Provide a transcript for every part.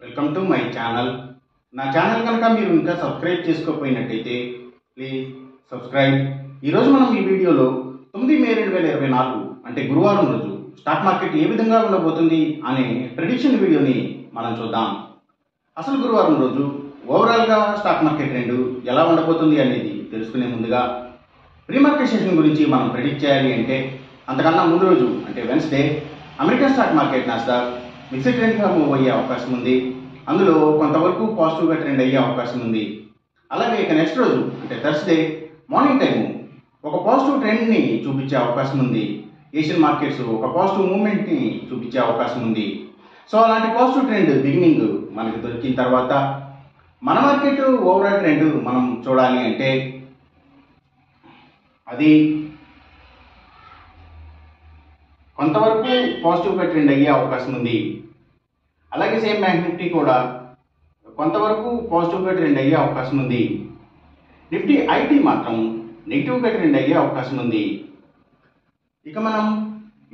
Welcome to my channel. నా channel కనుక మీరు ఇంకా సబ్స్క్రైబ్ చేసుకోకపోయినట్టయితే ప్లీజ్ సబ్స్క్రైబ్. ఈరోజు మనం ఈ వీడియోలో 9 మే 2024 అంటే గురువారం రోజు స్టాక్ మార్కెట్ ఏ విధంగా ఉండబోతుంది అనే ప్రెడిక్షన్ వీడియోని మనం చూద్దాం. అసలు గురువారం రోజు ఓవరాల్గా స్టాక్ మార్కెట్ ట్రెండ్ ఎలా ఉండబోతుంది అనేది తెలుసుకునే ముందుగా ప్రీ మార్కెట్ సెషన్ గురించి మనం ప్రెడిక్ట్ చేయాలి అంటే అంతకన్నా ముందు రోజు అంటే Wednesday American stock market Nasdaq mixed ట్రెండ్గా మూవ్ అయ్యే అవకాశం ఉంది. అందులో కొంతవరకు పాజిటివ్గా ట్రెండ్ అయ్యే అవకాశం ఉంది. అలాగే ఇక నెక్స్ట్ రోజు అంటే థర్స్డే మార్నింగ్ టైము ఒక పాజిటివ్ ట్రెండ్ని చూపించే అవకాశం ఉంది. ఏషియన్ మార్కెట్స్ ఒక పాజిటివ్ మూవ్మెంట్ని చూపించే అవకాశం ఉంది. సో అలాంటి పాజిటివ్ ట్రెండ్ బిగినింగ్ మనకి దొరికిన తర్వాత మన మార్కెట్ ఓవరాల్ ట్రెండ్ మనం చూడాలి అంటే అది కొంతవరకు పాజిటివ్గా ట్రెండ్ అయ్యే అవకాశం ఉంది. అలాగే సేమ్ బ్యాంక్ నిఫ్టీ కూడా కొంతవరకు పాజిటివ్గా ట్రెండ్ అయ్యే అవకాశం ఉంది. నిఫ్టీ ఐటీ మాత్రం నెగిటివ్గా ట్రెండ్ అయ్యే అవకాశం ఉంది. ఇక మనం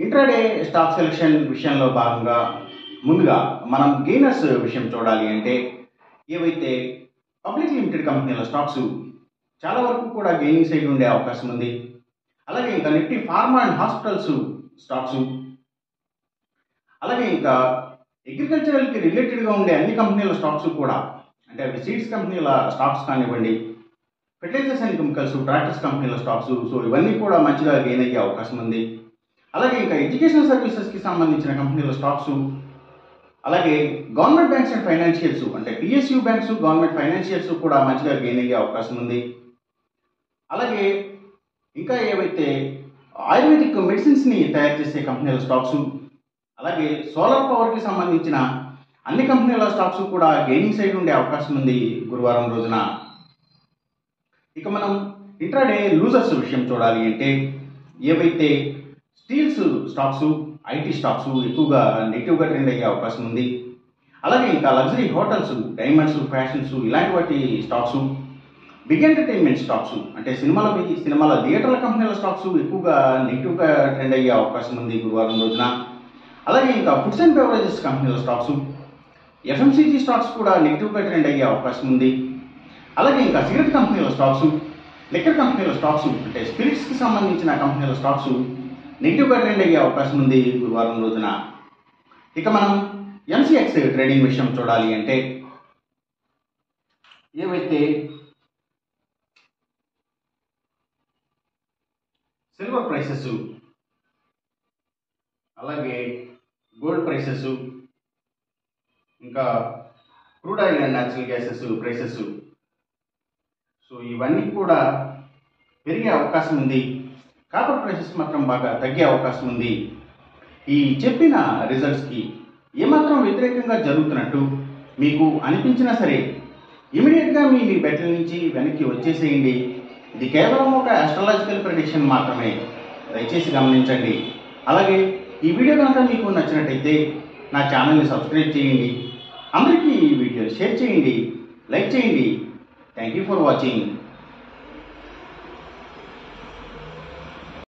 ఇంట్రాడే స్టాక్ సెలెక్షన్ విషయంలో భాగంగా ముందుగా మనం గెయినర్స్ విషయం చూడాలి అంటే ఏవైతే పబ్లిక్ లిమిటెడ్ కంపెనీల స్టాక్స్ చాలా వరకు కూడా గెయినింగ్ సైడ్ ఉండే అవకాశం ఉంది. అలాగే ఇంకా Nifty pharma and hospitals stocks, అలాగే ఇంకా అగ్రికల్చరల్కి రిలేటెడ్గా ఉండే అన్ని కంపెనీల స్టాక్స్ కూడా అంటే అవి సీడ్స్ కంపెనీల స్టాక్స్ కానివ్వండి, ఫెర్టిలైజర్స్ అండ్ కెమికల్స్, ట్రాక్టర్స్ కంపెనీల స్టాక్స్, సో ఇవన్నీ కూడా మంచిగా గెయిన్ అయ్యే అవకాశం ఉంది. అలాగే ఇంకా ఎడ్యుకేషనల్ సర్వీసెస్కి సంబంధించిన కంపెనీల స్టాక్స్, అలాగే గవర్నమెంట్ బ్యాంక్స్ అండ్ ఫైనాన్షియల్స్ అంటే పిఎస్యూ బ్యాంక్స్, గవర్నమెంట్ ఫైనాన్షియల్స్ కూడా మంచిగా గెయిన్ అయ్యే అవకాశం ఉంది. అలాగే ఇంకా ఏవైతే ఆయుర్వేదిక్ మెడిసిన్స్ని తయారు చేసే కంపెనీల స్టాక్స్, అలాగే సోలార్ పవర్కి సంబంధించిన అన్ని కంపెనీల స్టాక్స్ కూడా గెయినింగ్ సైడ్ ఉండే అవకాశం ఉంది గురువారం రోజున. ఇక మనం ఇంట్రాడే లూజర్స్ విషయం చూడాలి అంటే ఏవైతే స్టీల్స్ స్టాక్స్, ఐటీ స్టాక్స్ ఎక్కువగా నెగిటివ్గా ట్రెండ్ అయ్యే అవకాశం ఉంది. అలాగే ఇంకా లగ్జరీ హోటల్స్, డైమండ్స్, ఫ్యాషన్స్ ఇలాంటి వాటి స్టాక్స్, బిగ్ ఎంటర్టైన్మెంట్ స్టాక్స్ అంటే సినిమాల థియేటర్ల కంపెనీల స్టాక్స్ ఎక్కువగా నెగిటివ్గా ట్రెండ్ అయ్యే అవకాశం ఉంది గురువారం రోజున. అలాగే ఇంకా ఫుడ్స్ అండ్ బెవరేజెస్ కంపెనీల స్టాక్స్, ఎఫ్ఎంసీజీ స్టాక్స్ కూడా నెగిటివ్గా ట్రెండ్ అయ్యే అవకాశం ఉంది. అలాగే ఇంకా సిగరెట్ కంపెనీల స్టాక్స్, లిక్కర్ కంపెనీల స్టాక్స్ అంటే స్పిరిట్స్కి సంబంధించిన కంపెనీల స్టాక్స్ నెగిటివ్గా ట్రెండ్ అయ్యే అవకాశం ఉంది గురువారం రోజున. ఇక మనం ఎంసీఎక్స్ ట్రేడింగ్ విషయం చూడాలి అంటే ఏవైతే సిల్వర్ ప్రైసెస్, అలాగే గోల్డ్ ప్రైసెస్, ఇంకా crude oil and natural gases prices, so ఇవన్నీ కూడా పెరిగే అవకాశం ఉంది. కాపర్ ప్రైసెస్ మాత్రం బాగా తగ్గే అవకాశం ఉంది. ఈ చెప్పిన రిజల్ట్స్కి ఏమాత్రం వ్యతిరేకంగా జరుగుతున్నట్టు మీకు అనిపించినా సరే ఇమీడియట్గా మీ బెట్ల నుంచి వెనక్కి వచ్చేసేయండి. ఇది కేవలం ఒక ఆస్ట్రాలజికల్ ప్రెడిక్షన్ మాత్రమే, దయచేసి గమనించండి. అలాగే ఈ వీడియో కనుక మీకు నచ్చినట్టయితే నా ఛానల్ని సబ్స్క్రైబ్ చేయండి, అందరికీ ఈ వీడియో షేర్ చేయండి, లైక్ చేయండి. Thank you for watching.